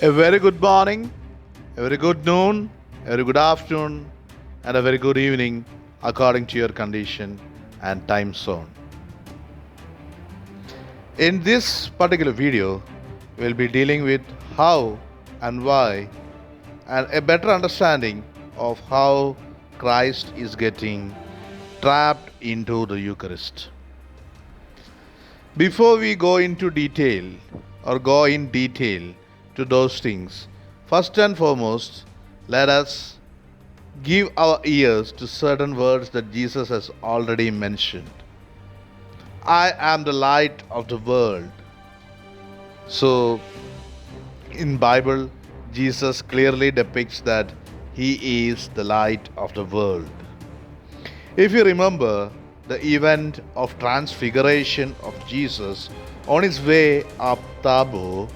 A very good morning, a very good noon, a very good afternoon, and a very good evening according to your condition and time zone. In this particular video, we'll be dealing with how and why and a better understanding of how Christ is getting trapped into the Eucharist. Before we go into detail or go in detail to those things, first and foremost, let us give our ears to certain words that Jesus has already mentioned. I am the light of the world. So, in Bible, Jesus clearly depicts that he is the light of the world. If you remember the event of transfiguration of Jesus on his way up Tabor,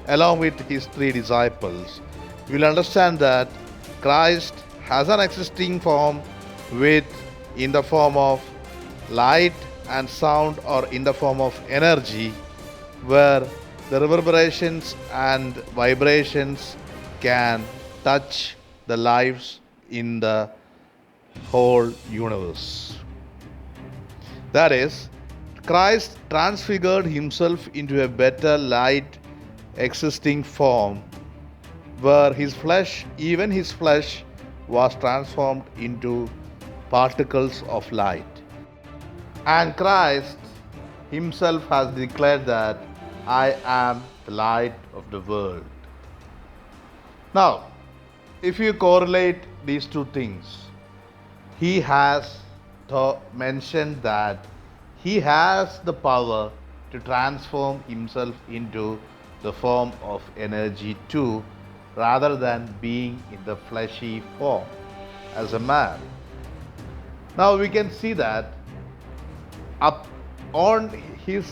along with his three disciples, you will understand that Christ has an existing form in the form of light and sound or in the form of energy, where the reverberations and vibrations can touch the lives in the whole universe. That is, Christ transfigured himself into a better light existing form where his flesh, even his flesh, was transformed into particles of light. And Christ himself has declared that I am the light of the world. Now, if you correlate these two things, he has mentioned that he has the power to transform himself into the form of energy too, rather than being in the fleshy form as a man. Now we can see that up on his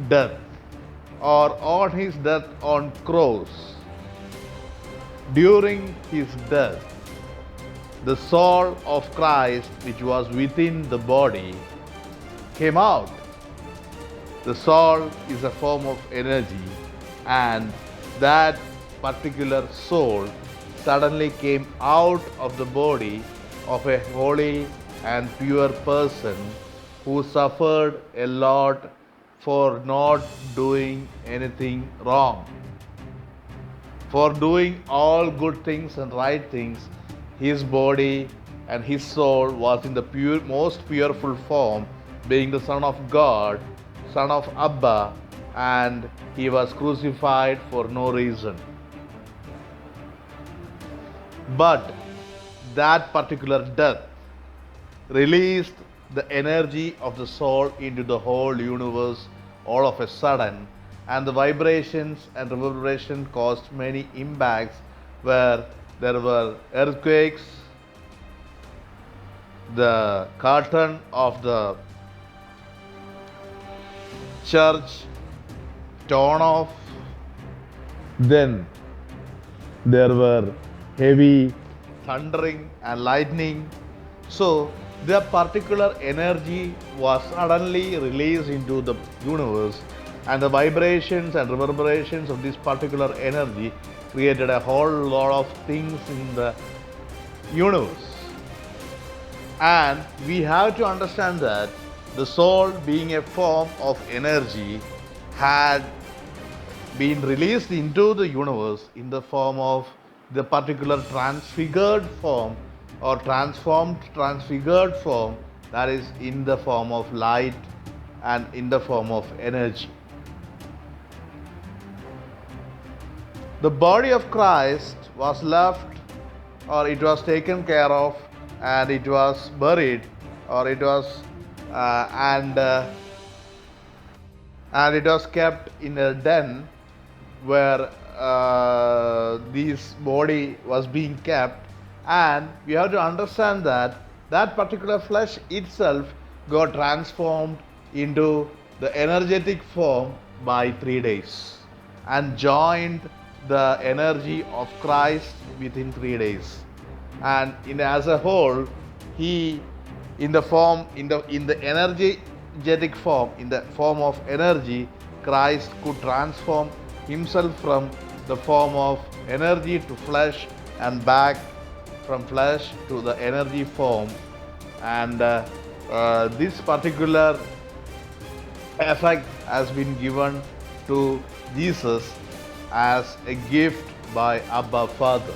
death or on his death on cross, during his death, the soul of Christ, which was within the body, came out. The soul is a form of energy, and that particular soul suddenly came out of the body of a holy and pure person who suffered a lot for not doing anything wrong. For doing all good things and right things, his body and his soul was in the most pureful form, being the Son of God, Son of Abba, and he was crucified for no reason. But that particular death released the energy of the soul into the whole universe all of a sudden, and the vibrations and reverberation caused many impacts where there were earthquakes, the curtain of the church torn off, then there were heavy thundering and lightning. So the particular energy was suddenly released into the universe, and the vibrations and reverberations of this particular energy created a whole lot of things in the universe. And we have to understand that the soul, being a form of energy, had been released into the universe in the form of the particular transfigured form or transfigured form, that is in the form of light and in the form of energy. The body of Christ was left, or it was taken care of, and it was buried, or it was and it was kept in a den where this body was being kept. And we have to understand that that particular flesh itself got transformed into the energetic form by 3 days and joined the energy of Christ within 3 days. And as a whole, he in the energetic form, in the form of energy, Christ could transform himself from the form of energy to flesh and back from flesh to the energy form. And this particular effect has been given to Jesus as a gift by Abba Father.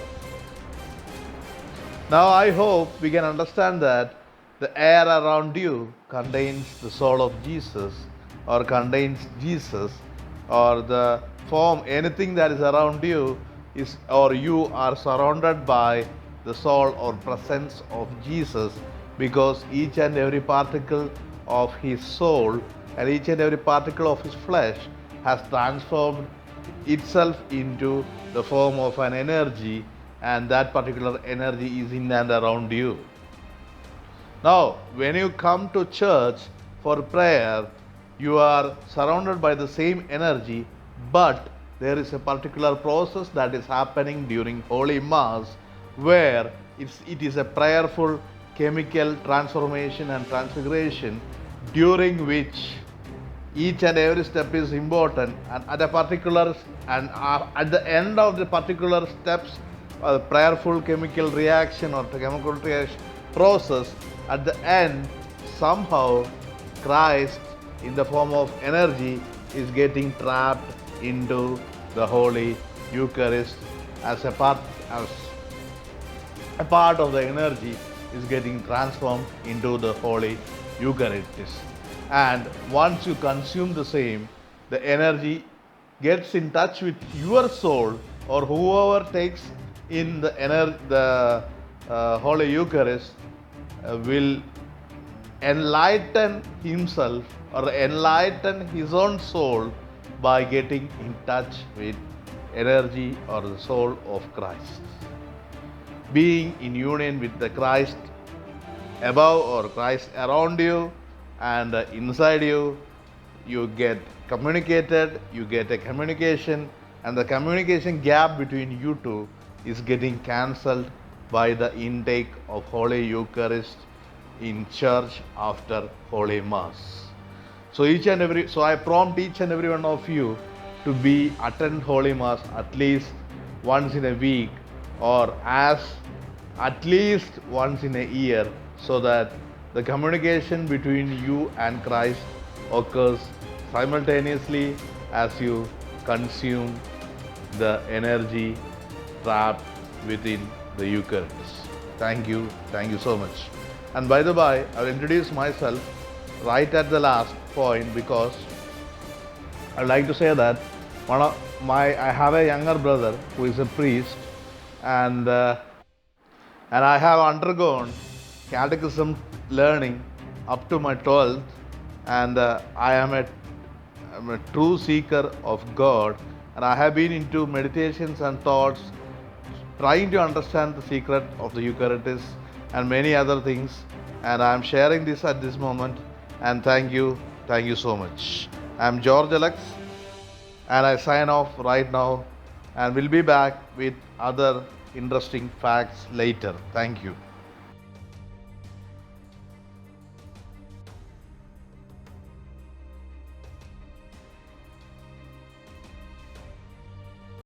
Now I hope we can understand that the air around you contains the soul of Jesus, or contains Jesus, or the form, anything that is around you is, or you are surrounded by the soul or presence of Jesus, because each and every particle of his soul and each and every particle of his flesh has transformed itself into the form of an energy, and that particular energy is in and around you. Now, when you come to church for prayer, you are surrounded by the same energy, but there is a particular process that is happening during Holy Mass where it is a prayerful chemical transformation and transfiguration, during which each and every step is important, and at at the end of the particular steps, prayerful chemical reaction or chemical reaction process, at the end somehow Christ in the form of energy is getting trapped into the Holy Eucharist, as a part of the energy is getting transformed into the Holy Eucharist. And once you consume the same, the energy gets in touch with your soul, or whoever takes in the Holy Eucharist will enlighten himself or enlighten his own soul by getting in touch with energy or the soul of Christ. Being in union with the Christ above or Christ around you and inside you, you get communicated, you get a communication, and the communication gap between you two is getting cancelled by the intake of Holy Eucharist in church after Holy Mass. So I prompt each and every one of you to attend Holy Mass at least once in a week, or at least once in a year, so that the communication between you and Christ occurs simultaneously as you consume the energy trapped within the Eucharist. Thank you so much. And by the by, I will introduce myself right at the last point, because I would like to say that I have a younger brother who is a priest, and I have undergone catechism learning up to my 12th, and I am a true seeker of God, and I have been into meditations and thoughts trying to understand the secret of the Eucharist and many other things, and I am sharing this at this moment. And thank you so much. I am George Alex, and I sign off right now, and will be back with other interesting facts later. Thank you.